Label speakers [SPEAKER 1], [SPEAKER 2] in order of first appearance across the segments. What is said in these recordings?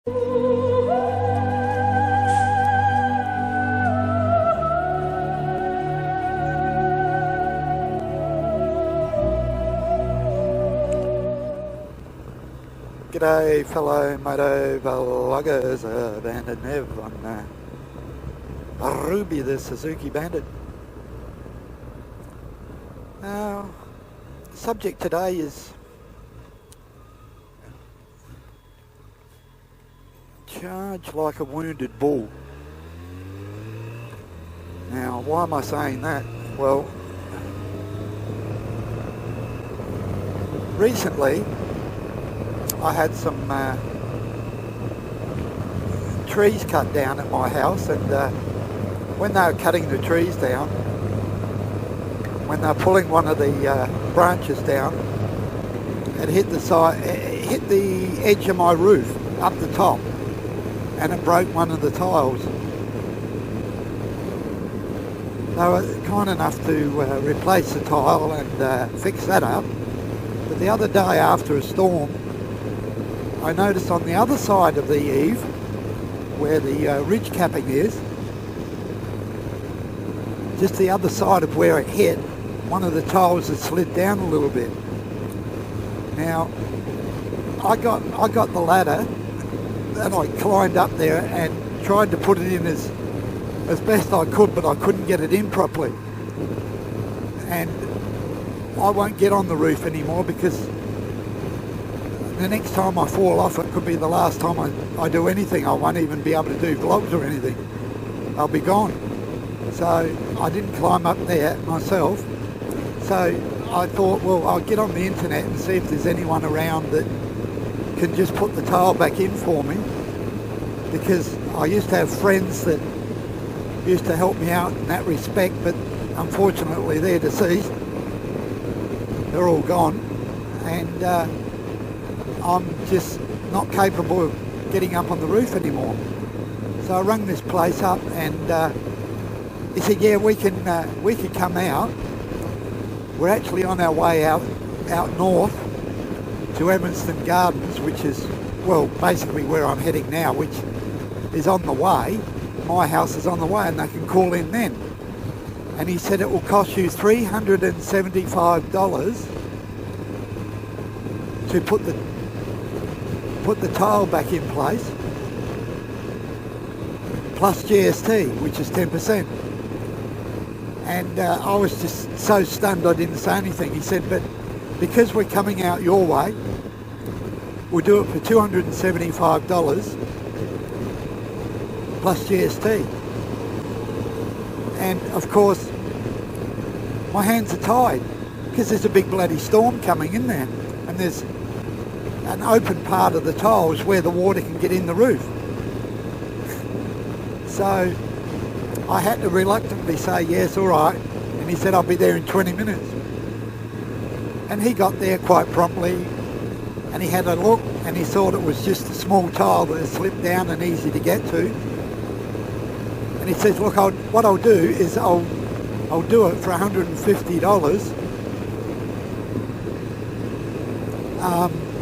[SPEAKER 1] G'day fellow moto vloggers, Bandit Nev on Ruby the Suzuki Bandit. Now, the subject today is charge like a wounded bull. Now, why am I saying that? Well, recently I had some trees cut down at my house, and when they were cutting the trees down, when they were pulling one of the branches down, it hit the side, it hit the edge of my roof up the top, and it broke one of the tiles. They were kind enough to replace the tile and fix that up. But the other day after a storm, I noticed on the other side of the eave, where the ridge capping is, just the other side of where it hit, one of the tiles had slid down a little bit. Now, I got the ladder and I climbed up there and tried to put it in as best I could, but I couldn't get it in properly. And I won't get on the roof anymore because the next time I fall off, it could be the last time I do anything. I won't even be able to do vlogs or anything. I'll be gone. So I didn't climb up there myself. So I thought, well, I'll get on the internet and see if there's anyone around that can just put the tile back in for me. Because I used to have friends that used to help me out in that respect, but unfortunately they're deceased. They're all gone. And I'm just not capable of getting up on the roof anymore. So I rang this place up and he said, yeah, we can come out. We're actually on our way out north to Evanston Gardens, which is, well, basically where I'm heading now, which is on the way. My house is on the way and they can call in then. And he said it will cost you $375 to put the tile back in place, plus GST, which is 10%. And I was just so stunned I didn't say anything. He said, but because we're coming out your way, we'll do it for $275 plus GST. And of course, my hands are tied because there's a big bloody storm coming in there, and there's an open part of the tiles where the water can get in the roof. So I had to reluctantly say yes, all right, and he said I'll be there in 20 minutes. And he got there quite promptly, and he had a look and he thought it was just a small tile that had slipped down and easy to get to. And he says, look, what I'll do is I'll do it for $150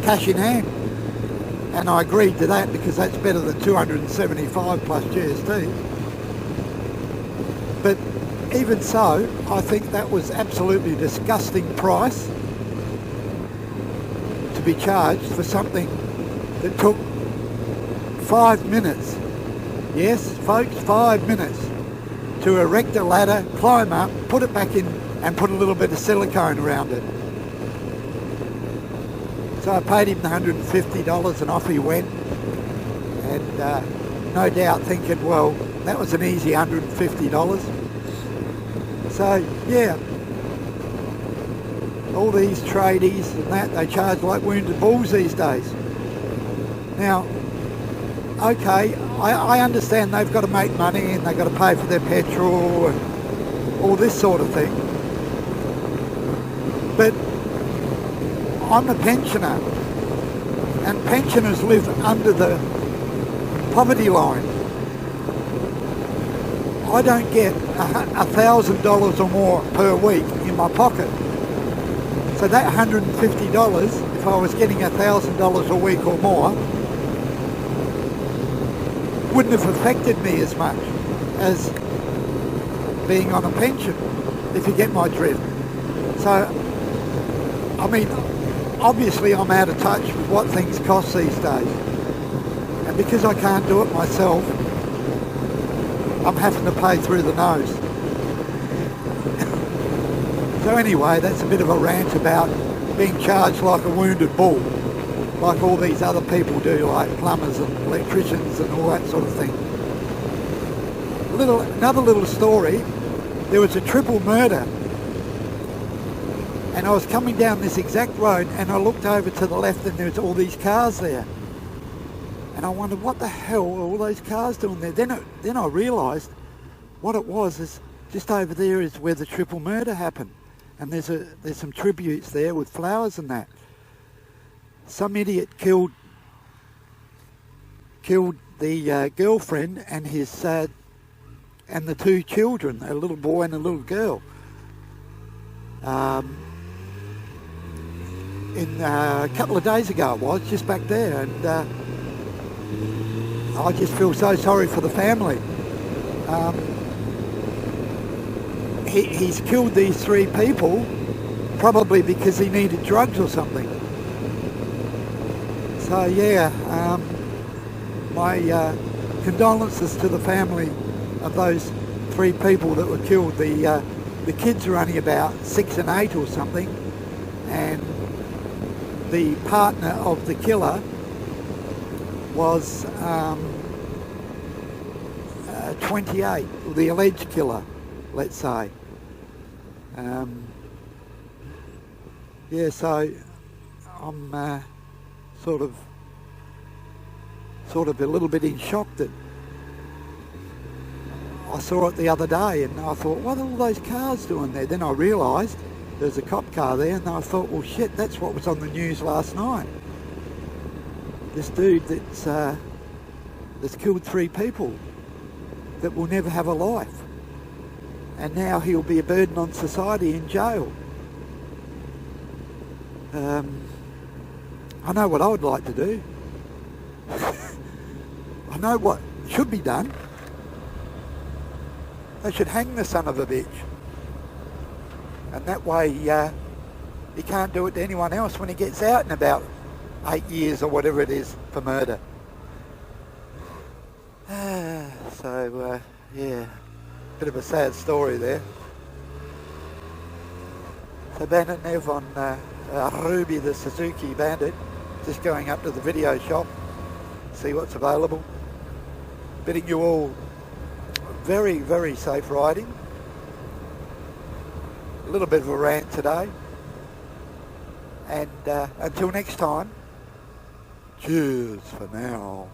[SPEAKER 1] cash in hand. And I agreed to that because that's better than $275 plus GST. But even so, I think that was absolutely disgusting price to be charged for something that took 5 minutes. Yes, folks, 5 minutes to erect a ladder, climb up, put it back in and put a little bit of silicone around it. So I paid him the $150 and off he went, and no doubt thinking, well, that was an easy $150. So yeah, all these tradies and that, they charge like wounded bulls these days. Now, okay, I understand they've got to make money and they've got to pay for their petrol and all this sort of thing. But I'm a pensioner, and pensioners live under the poverty line. I don't get $1,000 or more per week in my pocket. So that $150, if I was getting $1,000 a week or more, wouldn't have affected me as much as being on a pension, if you get my drift. So, I mean, obviously I'm out of touch with what things cost these days. And because I can't do it myself, I'm having to pay through the nose. So anyway, that's a bit of a rant about being charged like a wounded bull, like all these other people do, like plumbers and electricians and all that sort of thing. Another little story, there was a triple murder, and I was coming down this exact road and I looked over to the left and there's all these cars there. And I wondered, what the hell are all those cars doing there? Then I realised what it was is just over there is where the triple murder happened. And there's some tributes there with flowers and that. Some idiot killed the girlfriend and his and the two children, a little boy and a little girl. A couple of days ago it was, just back there, and I just feel so sorry for the family. He's killed these three people probably because he needed drugs or something. So yeah, my condolences to the family of those three people that were killed. The kids are only about 6 and 8 or something, and the partner of the killer was 28, the alleged killer, let's say. Yeah, so I'm sort of a little bit in shock that I saw it the other day, and I thought, what are all those cars doing there? Then I realised there's a cop car there, and I thought, well shit, that's what was on the news last night. This dude that's killed 3 people that will never have a life, and now he'll be a burden on society in jail. I know what I would like to do. I know what should be done. They should hang the son of a bitch, and that way he can't do it to anyone else when he gets out in about 8 years or whatever it is for murder. So yeah, bit of a sad story there. So Bandit Nev on Ruby the Suzuki Bandit, just going up to the video shop, see what's available. Bidding you all very, very safe riding. A little bit of a rant today. And until next time, cheers for now.